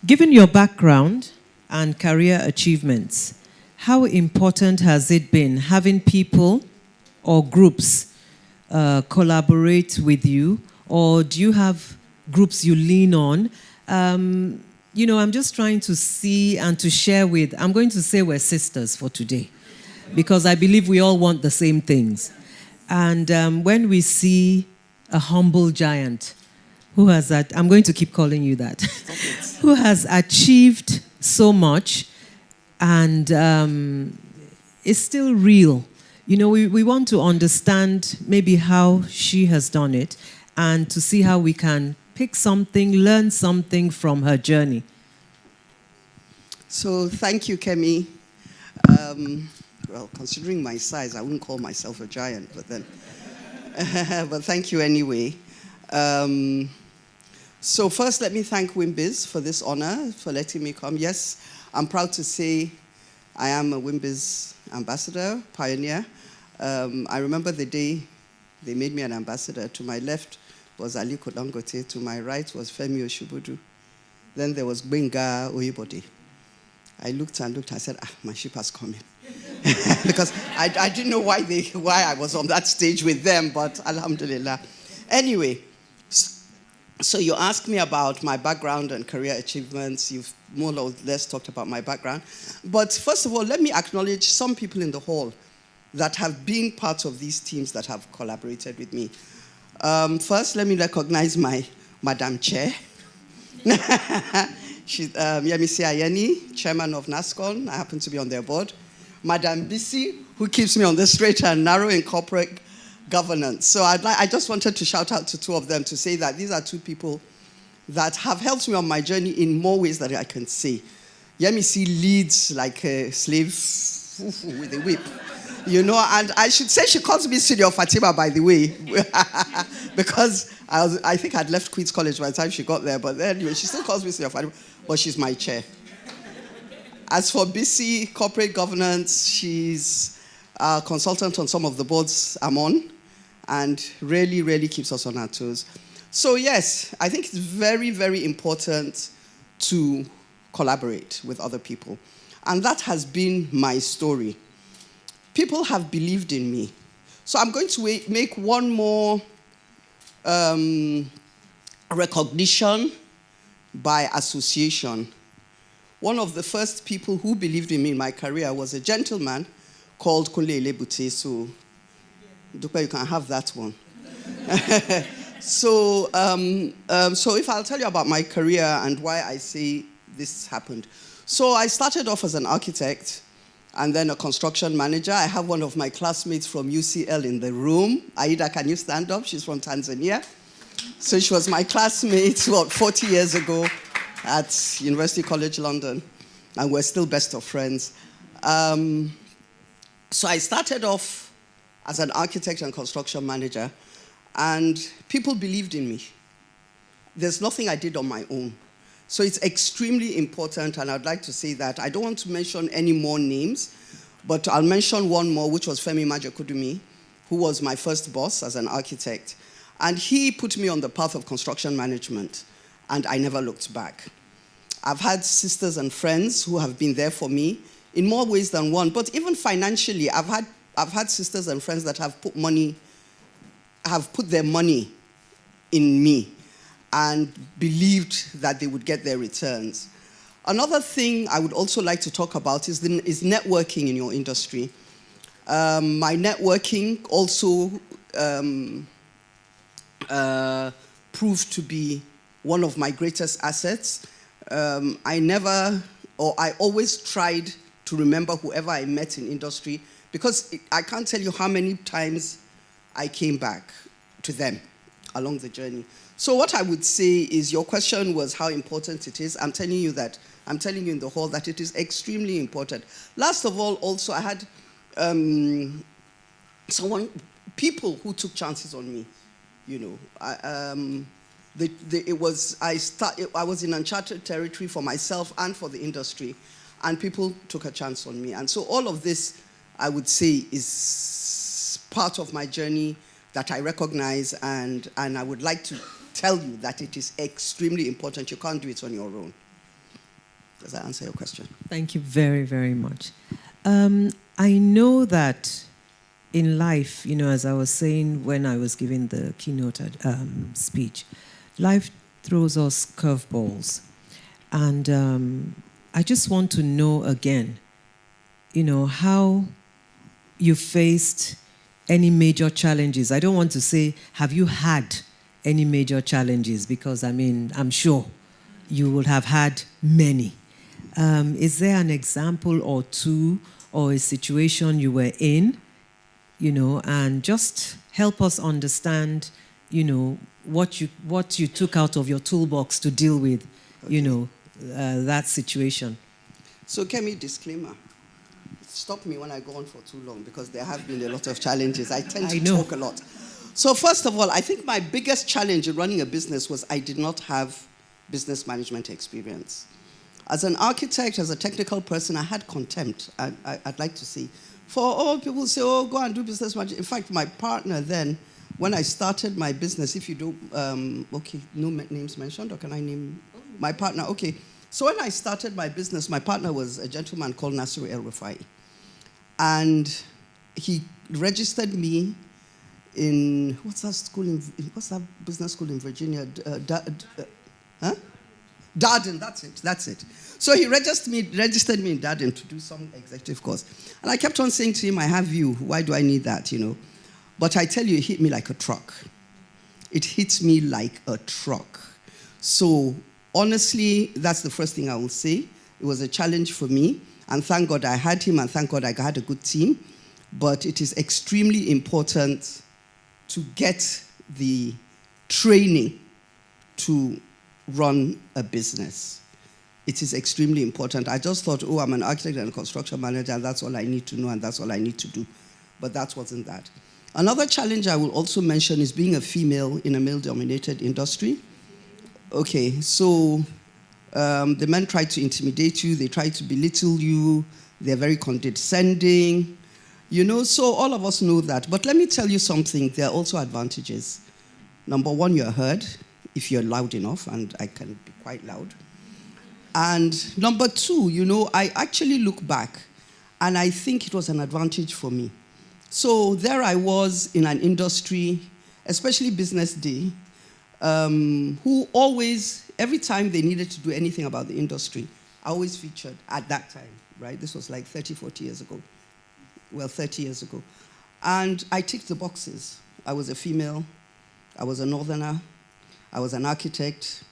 Given your background and career achievements, how important has it been having people or groups collaborate with you, or do you have groups you lean on? I'm just trying to see and to share with, I'm going to say we're sisters for today, because I believe we all want the same things. And when we see a humble giant who has that, I'm going to keep calling you that, who has achieved so much and is still real. We want to understand maybe how she has done it and to see how we can pick something, learn something from her journey. So thank you, Kemi. Well, considering my size, I wouldn't call myself a giant, but then, but thank you anyway. So first, let me thank WIMBIZ for this honor, for letting me come. Yes, I'm proud to say I am a WIMBIZ ambassador, pioneer. I remember the day they made me an ambassador. To my left was Aliko Dangote, to my right was Femi Oshibudu. Then there was Benga Oyebode. I looked and looked, I said, my ship has come in. Because I didn't know why I was on that stage with them, but alhamdulillah. Anyway, so you asked me about my background and career achievements. You've more or less talked about my background. But first of all, let me acknowledge some people in the hall that have been part of these teams that have collaborated with me. First, let me recognize my Madam Chair. She's Yemisi Ayeni, chairman of NASCON. I happen to be on their board. Madam Bisi, who keeps me on the straight and narrow in corporate governance. So I just wanted to shout out to two of them to say that these are two people that have helped me on my journey in more ways than I can say. Yemisi leads like a slave with a whip. And I should say she calls me Senior Fatima, by the way, because I think I'd left Queen's College by the time she got there, but anyway, she still calls me Senior Fatima, but she's my chair. As for BC corporate governance, she's a consultant on some of the boards I'm on, and really, really keeps us on our toes. So yes, I think it's very, very important to collaborate with other people, and that has been my story. People have believed in me. So I'm going to make one more recognition by association. One of the first people who believed in me in my career was a gentleman called Kunle Elebute. So, Dupe, you can have that one. So if I'll tell you about my career and why I say this happened. So I started off as an architect and then a construction manager. I have one of my classmates from UCL in the room. Aida, can you stand up? She's from Tanzania. So she was my classmate, 40 years ago at University College London, and we're still best of friends. So I started off as an architect and construction manager, and people believed in me. There's nothing I did on my own. So it's extremely important, and I'd like to say that. I don't want to mention any more names, but I'll mention one more, which was Femi Majakudumi, who was my first boss as an architect. And he put me on the path of construction management, and I never looked back. I've had sisters and friends who have been there for me in more ways than one, but even financially, I've had sisters and friends that have put their money in me and believed that they would get their returns. Another thing I would also like to talk about is networking in your industry. My networking also proved to be one of my greatest assets. I always tried to remember whoever I met in industry, because I can't tell you how many times I came back to them along the journey. So what I would say is, your question was how important it is. I'm telling you in the hall that it is extremely important. Last of all, also, I had people who took chances on me. I was in uncharted territory for myself and for the industry, and people took a chance on me. And so all of this, I would say, is part of my journey that I recognize, and I would like to tell you that it is extremely important. You can't do it on your own. Does that answer your question? Thank you very, very much. I know that in life, as I was saying when I was giving the keynote speech, life throws us curveballs. And I just want to know again, how you faced any major challenges. I don't want to say, have you had any major challenges? Because, I'm sure you would have had many. Is there an example or two or a situation you were in, and just help us understand, what you took out of your toolbox to deal with, that situation? So, Kemi, disclaimer. Stop me when I go on for too long because there have been a lot of challenges. I tend to talk a lot. So first of all, I think my biggest challenge in running a business was I did not have business management experience. As an architect, as a technical person, I had contempt, I'd like to say. For all people say, oh, go and do business management. In fact, my partner then, when I started my business, if you don't, okay, no names mentioned, or can I name my partner? Okay. So when I started my business, my partner was a gentleman called Nasir El-Rufai. And he registered me in, what's that business school in Virginia? Darden, that's it. So he registered me in Darden to do some executive course. And I kept on saying to him, I have you, why do I need that, But I tell you, it hit me like a truck. It hit me like a truck. So honestly, that's the first thing I will say. It was a challenge for me. And thank God I had him, and thank God I had a good team. But it is extremely important to get the training to run a business. It is extremely important. I just thought, oh, I'm an architect and a construction manager, and that's all I need to know, and that's all I need to do. But that wasn't that. Another challenge I will also mention is being a female in a male-dominated industry. Okay, so the men try to intimidate you, they try to belittle you, they're very condescending, so all of us know that. But let me tell you something, there are also advantages. Number one, you're heard if you're loud enough, and I can be quite loud. And number two, I actually look back, and I think it was an advantage for me. So there I was in an industry, especially Business Day, who always, every time they needed to do anything about the industry, I always featured at that time, right? This was like 30, 40 years ago. Well, 30 years ago. And I ticked the boxes. I was a female. I was a northerner. I was an architect.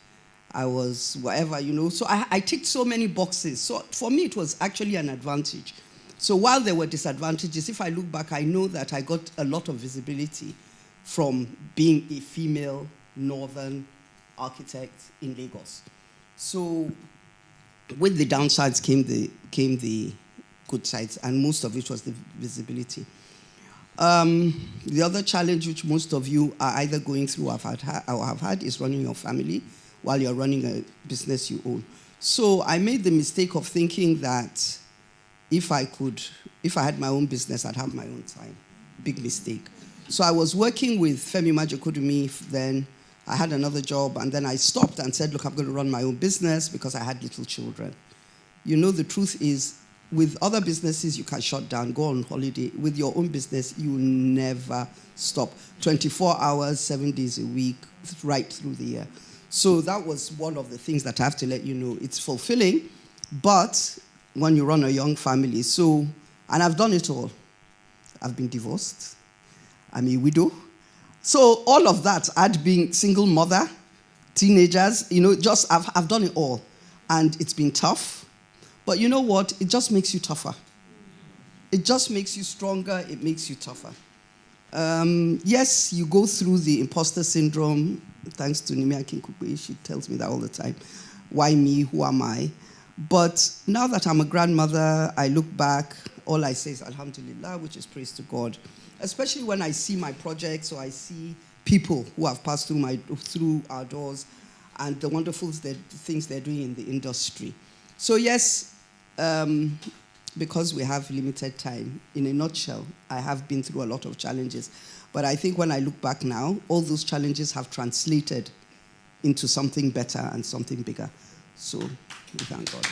I was whatever, So I ticked so many boxes. So for me, it was actually an advantage. So while there were disadvantages, if I look back, I know that I got a lot of visibility from being a female northern architect in Lagos. So with the downsides came the good sides, and most of it was the visibility. The other challenge which most of you are either going through or have had is running your family while you're running a business you own. So I made the mistake of thinking that if I had my own business, I'd have my own time. Big mistake. So I was working with Femi Majokodumi then. I had another job, and then I stopped and said, look, I'm going to run my own business because I had little children. The truth is, with other businesses, you can shut down, go on holiday. With your own business, you never stop. 24 hours, 7 days a week, right through the year. So that was one of the things that I have to let you know. It's fulfilling, but when you run a young family, and I've done it all. I've been divorced. I'm a widow. So all of that, I'd been single mother, teenagers, I've done it all. And it's been tough. But you know what? It just makes you tougher. It just makes you stronger. It makes you tougher. Yes, you go through the imposter syndrome. Thanks to Nimi Akinkukwe, she tells me that all the time. Why me? Who am I? But now that I'm a grandmother, I look back, all I say is Alhamdulillah, which is praise to God. Especially when I see my projects or I see people who have passed through our doors and the wonderful things they're doing in the industry. So yes, because we have limited time, in a nutshell, I have been through a lot of challenges. But I think when I look back now, all those challenges have translated into something better and something bigger. So We thank God.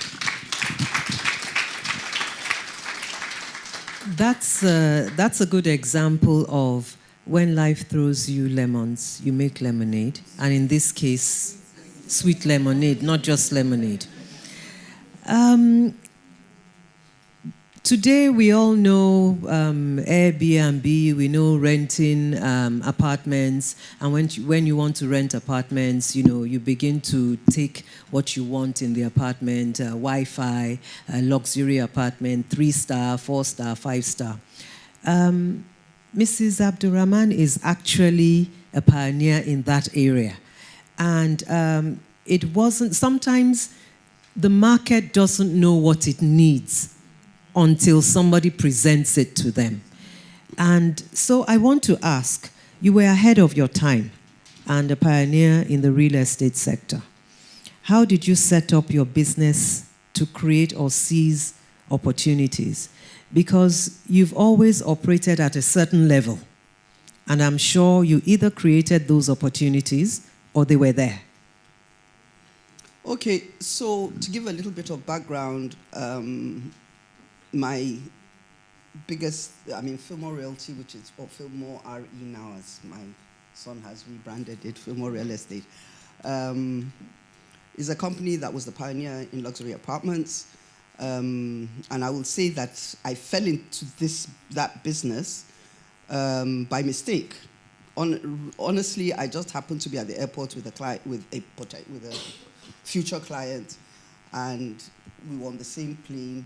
That's a good example of when life throws you lemons, you make lemonade. And in this case, sweet lemonade, not just lemonade. Today, we all know Airbnb, we know renting apartments, and when you want to rent apartments, you begin to take what you want in the apartment, Wi-Fi, luxury apartment, 3-star, 4-star, 5-star. Mrs. Abdurrahman is actually a pioneer in that area. And it wasn't, sometimes the market doesn't know what it needs until somebody presents it to them. And so I want to ask, you were ahead of your time and a pioneer in the real estate sector. How did you set up your business to create or seize opportunities? Because you've always operated at a certain level, and I'm sure you either created those opportunities or they were there. Okay, so to give a little bit of background, my biggest, Fillmore Realty, which is Fillmore RE now, as my son has rebranded it, Fillmore Real Estate, is a company that was the pioneer in luxury apartments. And I will say that I fell into that business by mistake. Honestly, I just happened to be at the airport with a future client, and we were on the same plane.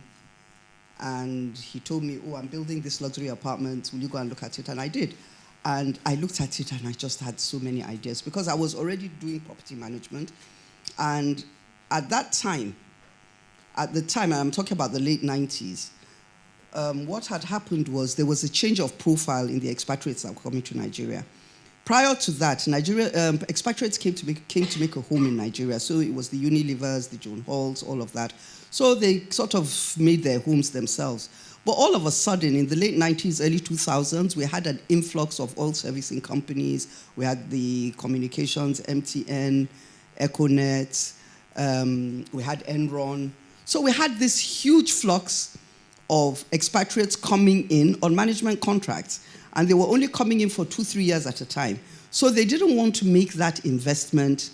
And he told me, I'm building this luxury apartment. Will you go and look at it? And I did. And I looked at it, and I just had so many ideas because I was already doing property management. And at the time, and I'm talking about the late 90s, what had happened was there was a change of profile in the expatriates that were coming to Nigeria. Prior to that, expatriates came to make a home in Nigeria. So it was the Unilevers, the John Halls, all of that. So they sort of made their homes themselves. But all of a sudden, in the late 90s, early 2000s, we had an influx of oil servicing companies. We had the communications, MTN, Econet, we had Enron. So we had this huge flux of expatriates coming in on management contracts. And they were only coming in for 2-3 years at a time. So they didn't want to make that investment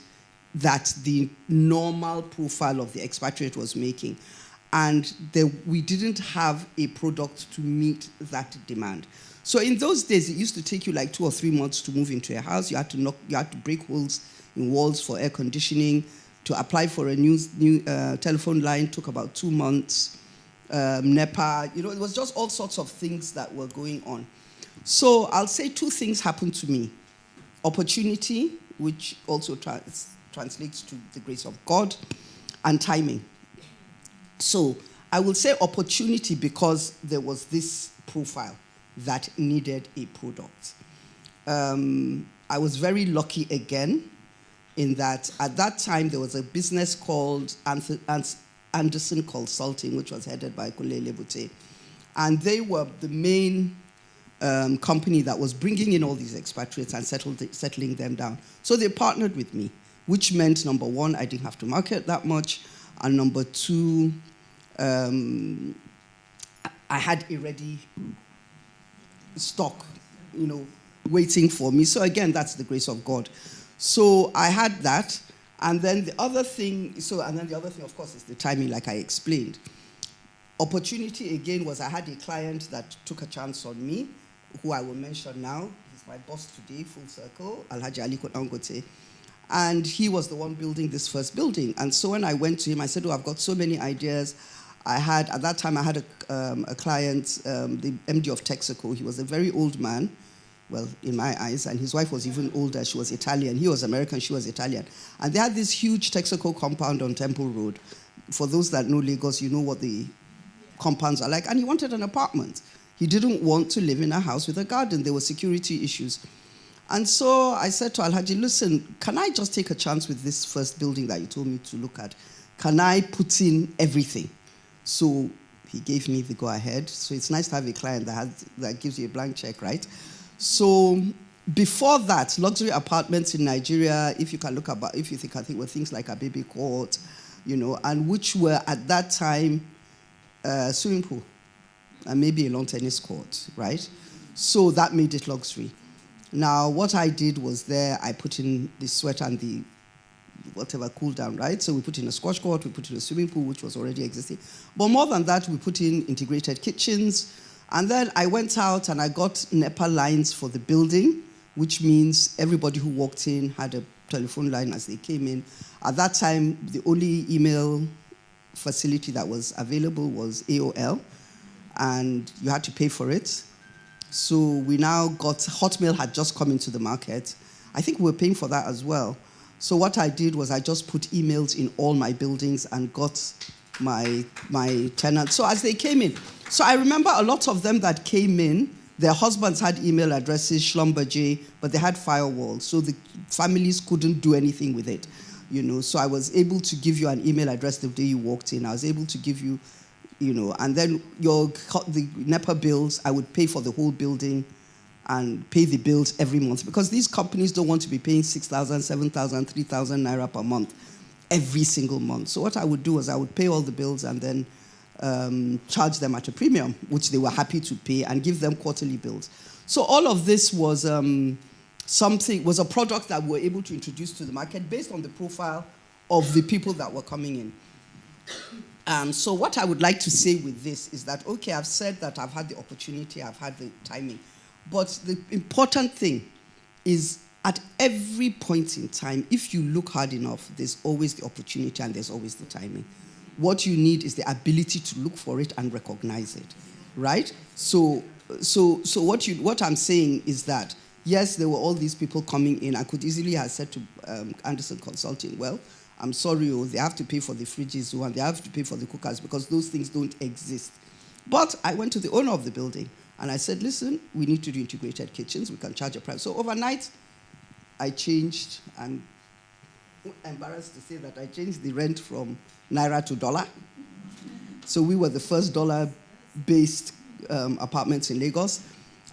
that the normal profile of the expatriate was making. And we didn't have a product to meet that demand. So in those days, it used to take you like 2 or 3 months to move into a house. You had to break holes in walls for air conditioning. To apply for a new telephone line took about 2 months. NEPA, it was just all sorts of things that were going on. So I'll say 2 things happened to me. Opportunity, which also translates to the grace of God, and timing. So I will say opportunity because there was this profile that needed a product. I was very lucky again in that at that time there was a business called Anderson Consulting, which was headed by Kule Lebute. And they were the main company that was bringing in all these expatriates and settling them down. So they partnered with me, which meant, number one, I didn't have to market that much, and number two, I had a ready stock, waiting for me. So again, that's the grace of God. So I had that, and then the other thing, of course, is the timing, like I explained. Opportunity, again, was I had a client that took a chance on me, who I will mention now. He's my boss today, full circle, Alhaji Aliko Dangote. And he was the one building this first building. And so when I went to him, I said, I've got so many ideas. At that time, I had a client, the MD of Texaco. He was a very old man, well, in my eyes, and his wife was even older. She was Italian. He was American, she was Italian. And they had this huge Texaco compound on Temple Road. For those that know Lagos, you know what the compounds are like. And he wanted an apartment. He didn't want to live in a house with a garden. There were security issues. And so I said to Alhaji, listen, can I just take a chance with this first building that you told me to look at? Can I put in everything? So he gave me the go-ahead. So it's nice to have a client that gives you a blank check, right? So before that, luxury apartments in Nigeria, if you think were things like a baby court, and which were at that time swimming pool and maybe a lawn tennis court, right? So that made it luxury. Now, what I did was I put in the sweat and the whatever cool down, right? So we put in a squash court, we put in a swimming pool, which was already existing. But more than that, we put in integrated kitchens. And then I went out and I got NEPA lines for the building, which means everybody who walked in had a telephone line as they came in. At that time, the only email facility that was available was AOL, and you had to pay for it. So we now got, Hotmail had just come into the market. I think we were paying for that as well. So what I did was I just put emails in all my buildings and got my tenants. So as they came in, so I remember a lot of them that came in, their husbands had email addresses, Schlumberger, but they had firewalls, so the families couldn't do anything with it. So I was able to give you an email address the day you walked in. I was able to give you, and then the NEPA bills, I would pay for the whole building and pay the bills every month, because these companies don't want to be paying 6,000, 7,000, 3,000 naira per month every single month. So what I would do was I would pay all the bills and then charge them at a premium, which they were happy to pay, and give them quarterly bills. So all of this was a product that we were able to introduce to the market based on the profile of the people that were coming in. So what I would like to say with this is that, okay, I've said that I've had the opportunity, I've had the timing, but the important thing is at every point in time, if you look hard enough, there's always the opportunity and there's always the timing. What you need is the ability to look for it and recognize it, right? So what I'm saying is that, yes, there were all these people coming in. I could easily have said to Anderson Consulting, well, I'm sorry, they have to pay for the fridges and they have to pay for the cookers because those things don't exist. But I went to the owner of the building and I said, listen, we need to do integrated kitchens. We can charge a price. So overnight, I changed, I'm embarrassed to say that I changed the rent from Naira to dollar. So we were the first dollar-based apartments in Lagos.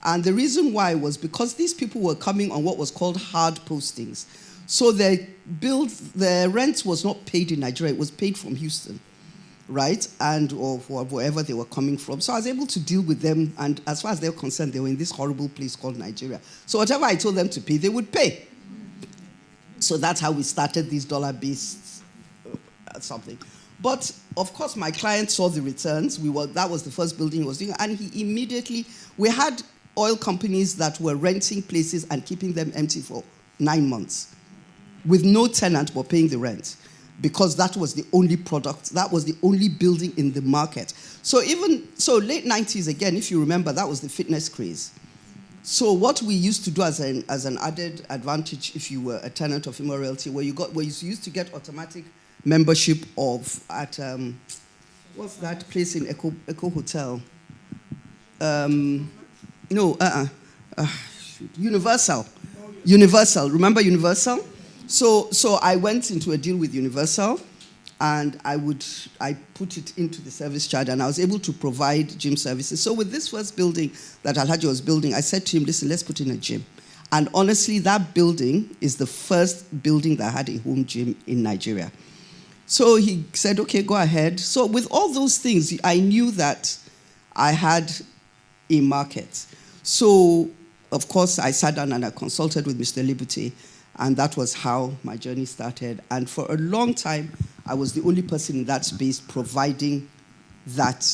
And the reason why was because these people were coming on what was called hard postings. So their rent was not paid in Nigeria, it was paid from Houston, right? Or wherever they were coming from. So I was able to deal with them, and as far as they were concerned, they were in this horrible place called Nigeria. So whatever I told them to pay, they would pay. So that's how we started these dollar-based something. But of course, my client saw the returns. That was the first building he was doing, and he immediately, we had oil companies that were renting places and keeping them empty for 9 months with no tenant but paying the rent, because that was the only product, that was the only building in the market. So late 90s, again, if you remember, that was the fitness craze. So what we used to do as an added advantage, if you were a tenant of Imo Realty, where you used to get automatic membership at what's that place in Echo Hotel? Universal. Universal. Remember Universal? So I went into a deal with Universal, and I put it into the service charge, and I was able to provide gym services. So with this first building that Alhaji was building, I said to him, listen, let's put in a gym. And honestly, that building is the first building that had a home gym in Nigeria. So he said, okay, go ahead. So with all those things, I knew that I had a market. So, of course, I sat down and I consulted with Mr. Liberty, and that was how my journey started. And for a long time, I was the only person in that space providing that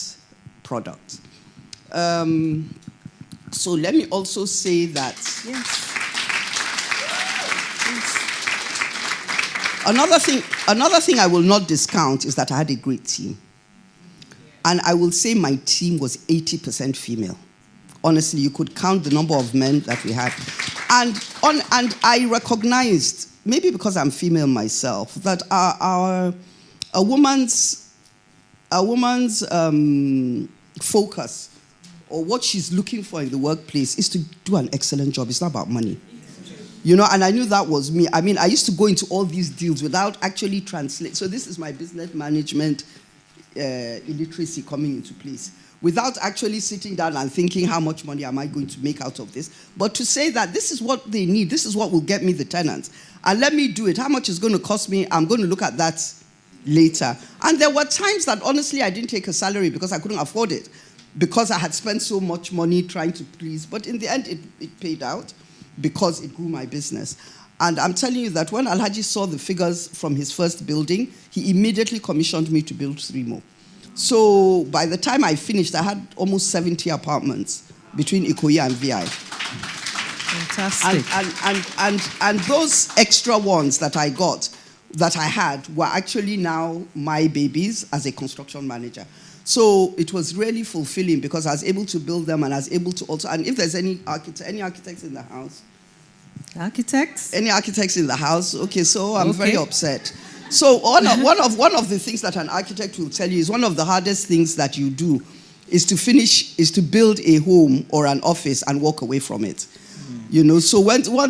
product. So let me also say that, yes. Another thing I will not discount is that I had a great team. And I will say my team was 80% female. Honestly, you could count the number of men that we had. And I recognized, maybe because I'm female myself, that a woman's focus or what she's looking for in the workplace is to do an excellent job. It's not about money. And I knew that was me. I mean, I used to go into all these deals without actually translate. So this is my business management illiteracy coming into place. Without actually sitting down and thinking, how much money am I going to make out of this? But to say that this is what they need, this is what will get me the tenants. And let me do it. How much is going to cost me? I'm going to look at that later. And there were times that, honestly, I didn't take a salary because I couldn't afford it, because I had spent so much money trying to please. But in the end, it paid out because it grew my business. And I'm telling you that when Alhaji saw the figures from his first building, he immediately commissioned me to build 3 more. So by the time I finished, I had almost 70 apartments between Ikoyi and VI. Fantastic. And those extra ones that I got, that I had, were actually now my babies as a construction manager. So it was really fulfilling because I was able to build them, and I was able to also, and if there's any architects in the house? Architects? Any architects in the house? Okay, so I'm very upset. So one of the things that an architect will tell you is one of the hardest things that you do is to build a home or an office and walk away from it. You know, so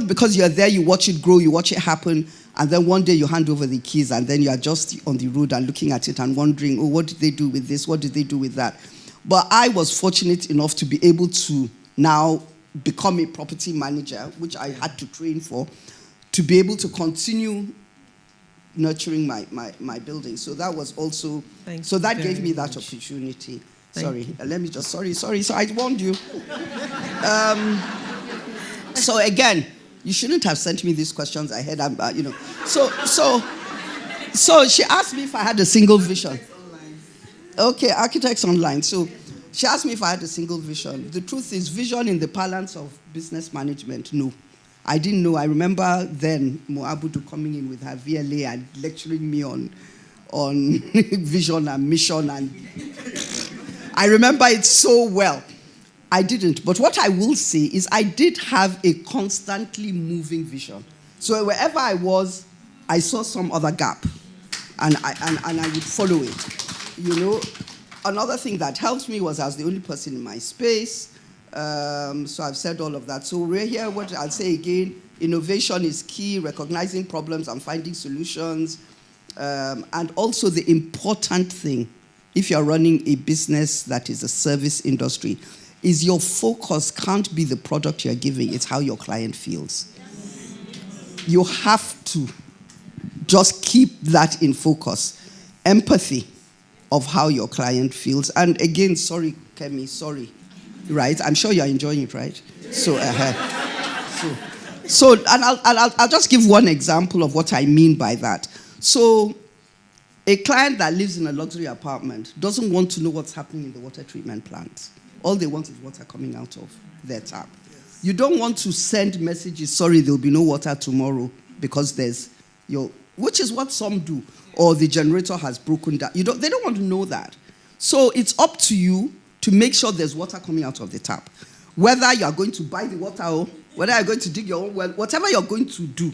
because you're there, you watch it grow, you watch it happen, and then one day you hand over the keys, and then you are just on the road and looking at it and wondering, oh, what did they do with this? What did they do with that? But I was fortunate enough to be able to now become a property manager, which I had to train for, to be able to continue nurturing my building. So that was also, so that gave me that opportunity. Let me just, sorry, so I warned you. So again, you shouldn't have sent me these questions ahead. You know, so she asked me if I had a single vision. Okay, Architects Online. So she asked me if I had a single vision. The truth is, vision in the parlance of business management, no. I didn't know. I remember then Moabudu coming in with her VLA and lecturing me on vision and mission, and I remember it so well. I didn't. But what I will say is I did have a constantly moving vision. So wherever I was, I saw some other gap, and I would follow it. You know, another thing that helped me was I was the only person in my space. So I've said all of that. So we're here, what I'll say again, innovation is key, recognizing problems and finding solutions. And also the important thing, if you're running a business that is a service industry, is your focus can't be the product you're giving, it's how your client feels. You have to just keep that in focus. Empathy of how your client feels. And again, sorry, Kemi, sorry. Right? I'm sure you're enjoying it, right? So, and I'll just give one example of what I mean by that. So, a client that lives in a luxury apartment doesn't want to know what's happening in the water treatment plant. All they want is water coming out of their tap. Yes. You don't want to send messages, sorry, there'll be no water tomorrow because which is what some do, or the generator has broken down. They don't want to know that. So it's up to you to make sure there's water coming out of the tap. Whether you're going to buy the water or whether you're going to dig your own well, whatever you're going to do,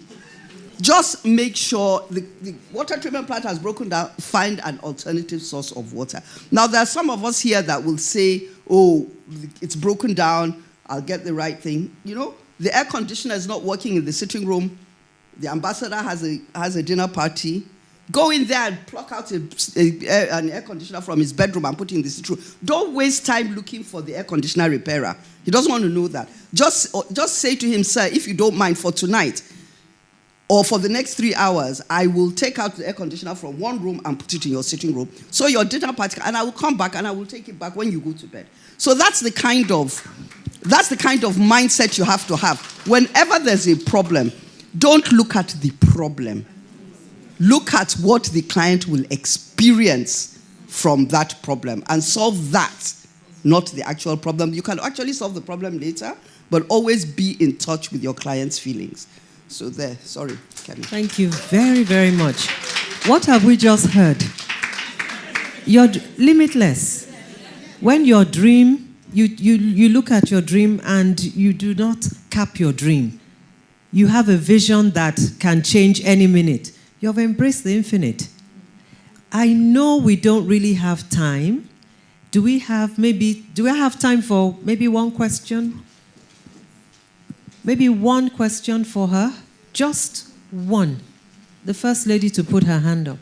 just make sure the water treatment plant has broken down, find an alternative source of water. Now, there are some of us here that will say, oh, it's broken down, I'll get the right thing. You know, the air conditioner is not working in the sitting room. The ambassador has a dinner party. Go in there and pluck out an air conditioner from his bedroom and put it in the sitting room. Don't waste time looking for the air conditioner repairer. He doesn't want to know that. Just say to him, sir, if you don't mind, for tonight, or for the next 3 hours, I will take out the air conditioner from one room and put it in your sitting room. So your dinner party, and I will come back and I will take it back when you go to bed. So that's the kind of mindset you have to have. Whenever there's a problem, don't look at the problem. Look at what the client will experience from that problem and solve that, not the actual problem. You can actually solve the problem later, but always be in touch with your client's feelings. So there, sorry, Kemi. Thank you very, very much. What have we just heard? You're limitless. When your dream, you look at your dream and you do not cap your dream. You have a vision that can change any minute. You have embraced the infinite. I know we don't really have time. Do I have time for maybe one question? Maybe one question for her? Just one. The first lady to put her hand up.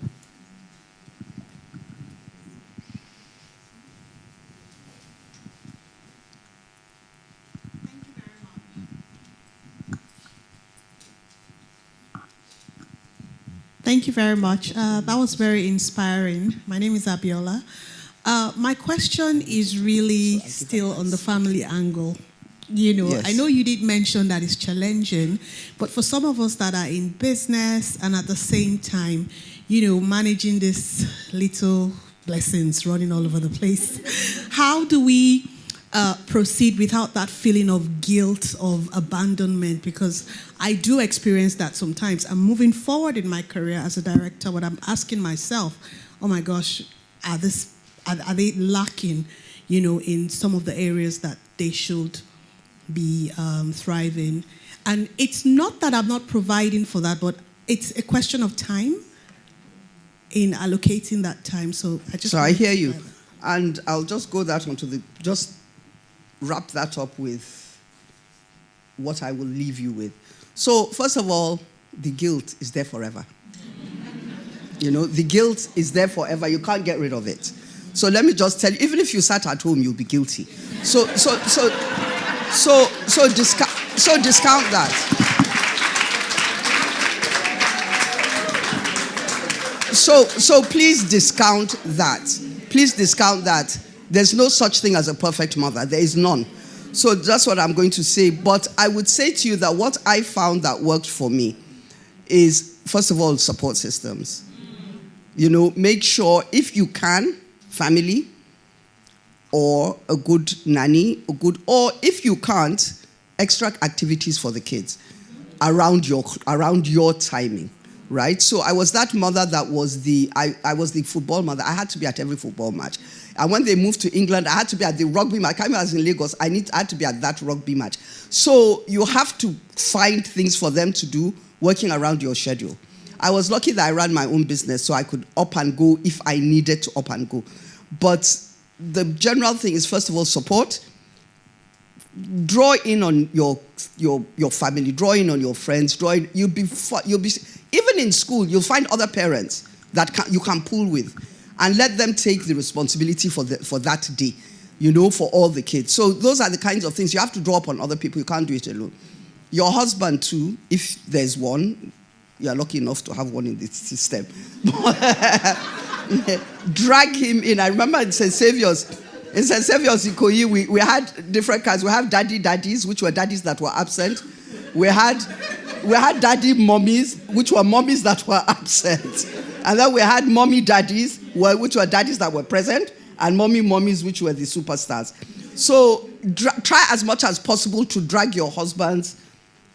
Thank you very much. That was very inspiring. My name is Abiola. My question is really still on the family angle. Yes. I know you did mention that it's challenging, but for some of us that are in business and at the same time, managing these little blessings running all over the place, how do we proceed without that feeling of guilt, of abandonment? Because I do experience that sometimes. I'm moving forward in my career as a director, but I'm asking myself, oh my gosh, are they lacking, in some of the areas that they should be thriving? And it's not that I'm not providing for that, but it's a question of time in allocating that time. So I hear you. And I'll just go that onto just wrap that up with what I will leave you with. So first of all, the guilt is there forever. The guilt is there forever. You can't get rid of it. So let me just tell you, even if you sat at home, you'll be guilty. So discount that. So please discount that. Please discount that. There's no such thing as a perfect mother. There is none. So that's what I'm going to say. But I would say to you that what I found that worked for me is, first of all, support systems. Make sure, if you can, family, or a good nanny, or if you can't, extra activities for the kids around your timing, right? So I was that mother that was I was the football mother. I had to be at every football match. And when they moved to England, I had to be at the rugby match. I was in Lagos. I had to be at that rugby match. So you have to find things for them to do working around your schedule. I was lucky that I ran my own business, so I could up and go if I needed to up and go. But the general thing is, first of all, support. Draw in on your family. Draw in on your friends. You'll be even in school. You'll find other parents that you can pull with, and let them take the responsibility for that day. For all the kids. So those are the kinds of things you have to draw upon other people. You can't do it alone. Your husband too, if there's one. You are lucky enough to have one in this system. Drag him in. I remember in St. Saviour's Ikoyi, we had different kinds. We have daddies, which were daddies that were absent. We had daddy mummies, which were mummies that were absent. And then we had mommy daddies, which were daddies that were present, and mummies, which were the superstars. So try as much as possible to drag your husbands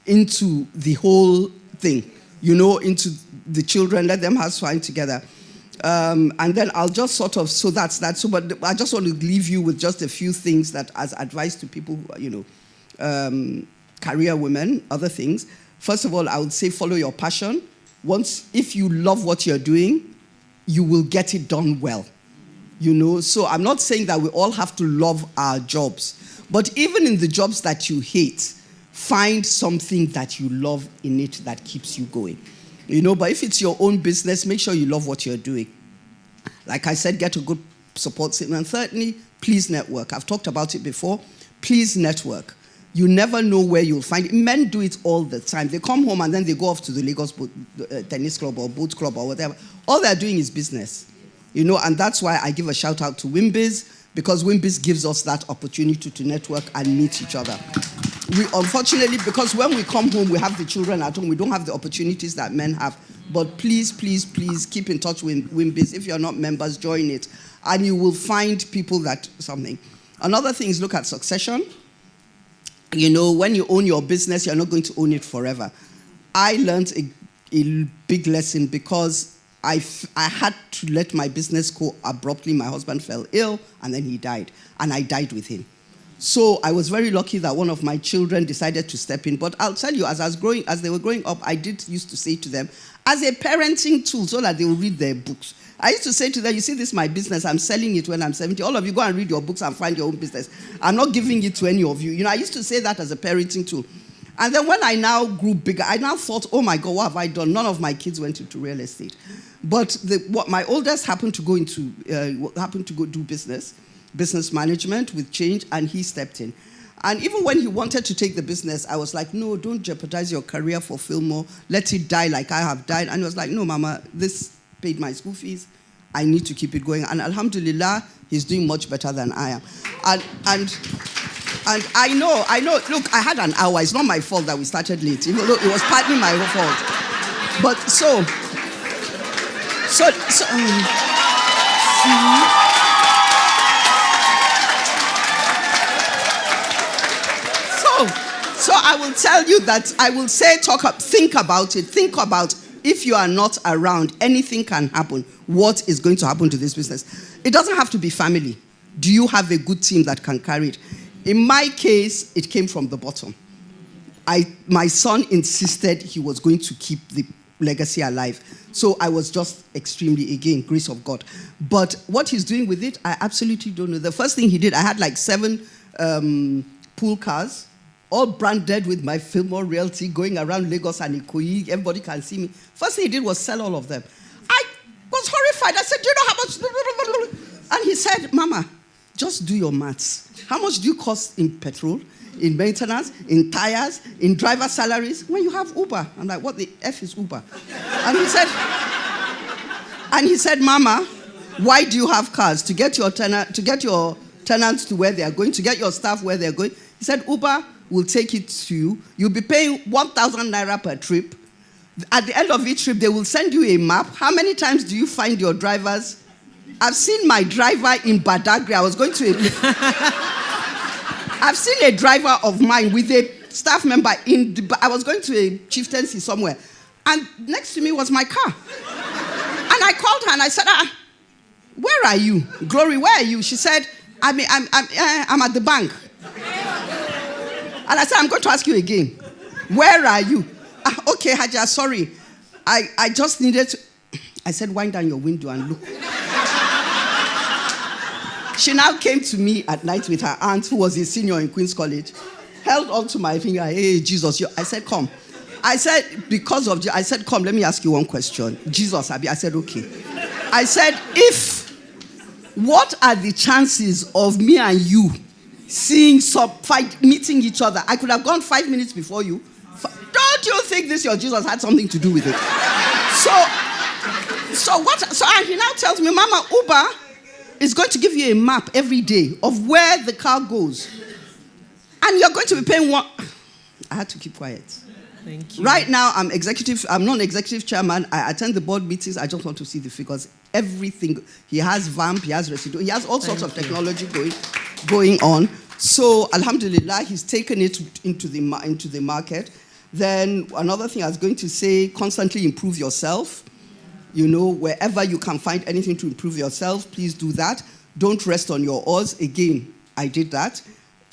into the whole thing. Into the children, let them have fun together. And then I'll just so that's that. So, but I just want to leave you with just a few things that as advice to people who are, career women, other things. First of all, I would say follow your passion. If you love what you're doing, you will get it done well. So I'm not saying that we all have to love our jobs, but even in the jobs that you hate, find something that you love in it that keeps you going. But if it's your own business, make sure you love what you're doing. Like I said, get a good support system. And thirdly, please network. I've talked about it before. Please network. You never know where you'll find it. Men do it all the time. They come home and then they go off to the Lagos tennis club or boat club or whatever. All they're doing is business. And that's why I give a shout out to WIMBIZ, because WIMBIZ gives us that opportunity to network and meet each other. We unfortunately, because when we come home, we have the children at home. We don't have the opportunities that men have. But please, please, please keep in touch with WIMBIZ. If you're not members, join it. And you will find people that something. Another thing is look at succession. When you own your business, you're not going to own it forever. I learned a big lesson because I had to let my business go abruptly. My husband fell ill, and then he died. And I died with him. So I was very lucky that one of my children decided to step in. But I'll tell you, as they were growing up, I did used to say to them, as a parenting tool, so that they will read their books. I used to say to them, you see, this is my business. I'm selling it when I'm 70. All of you go and read your books and find your own business. I'm not giving it to any of you. I used to say that as a parenting tool. And then when I now grew bigger, I now thought, oh my God, what have I done? None of my kids went into real estate. But my oldest happened to go do business management with change, and he stepped in. And even when he wanted to take the business, I was like, no, don't jeopardize your career for Fillmore. Let it die like I have died. And he was like, no, Mama, this paid my school fees. I need to keep it going. And alhamdulillah, he's doing much better than I am. And I know, look, I had an hour. It's not my fault that we started late, even though it was partly my fault. But so I will tell you that I will say, think about it. Think about if you are not around, anything can happen. What is going to happen to this business? It doesn't have to be family. Do you have a good team that can carry it? In my case, it came from the bottom. My son insisted he was going to keep the legacy alive. So I was just extremely, again, grace of God. But what he's doing with it, I absolutely don't know. The first thing he did, I had like 7 pool cars, all branded with my Fillmore Realty, going around Lagos and Ikoyi. Everybody can see me. First thing he did was sell all of them. I was horrified. I said, do you know how much? And he said, Mama, just do your maths. How much do you cost in petrol, in maintenance, in tires, in driver salaries, when you have Uber? I'm like, what the F is Uber? And he said, Mama, why do you have cars? To get your tenants to where they are going, to get your staff where they're going. He said, Uber will take it to you. You'll be paying 1,000 naira per trip. At the end of each trip, they will send you a map. How many times do you find your drivers? I've seen my driver in Badagry. I've seen a driver of mine with a staff member I was going to a chieftaincy somewhere, and next to me was my car. And I called her and I said, where are you? Glory, where are you? She said, I'm at the bank. And I said, I'm going to ask you again. Where are you? Okay, Haja, sorry. I just needed to... I said, wind down your window and look. She now came to me at night with her aunt, who was a senior in Queen's College, held onto my finger. Hey, Jesus. I said, come. I said, come, let me ask you one question. Jesus, Abi. I said, okay. I said, what are the chances of me and you seeing some fight, meeting each other? I could have gone 5 minutes before you. Don't you think this your Jesus had something to do with it? And he now tells me, Mama, Uber is going to give you a map every day of where the car goes. And you're going to be paying one. I had to keep quiet. Thank you. Right now, I'm non-executive chairman. I attend the board meetings. I just want to see the figures. Everything. He has VAMP, he has Residual, he has all sorts of technology going on. So, alhamdulillah, he's taken it into the market. Then another thing I was going to say, constantly improve yourself. You know, wherever you can find anything to improve yourself, please do that. Don't rest on your oars. Again, I did that.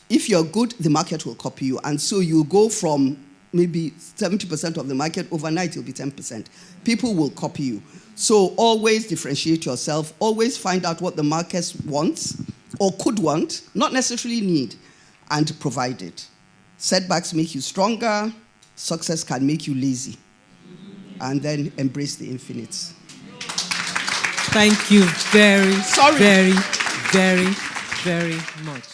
If you're good, the market will copy you. And so you'll go from maybe 70% of the market, overnight it'll be 10%. People will copy you. So always differentiate yourself. Always find out what the market wants or could want, not necessarily need, and provide it. Setbacks make you stronger. Success can make you lazy. And then embrace the infinite. Thank you very, very much.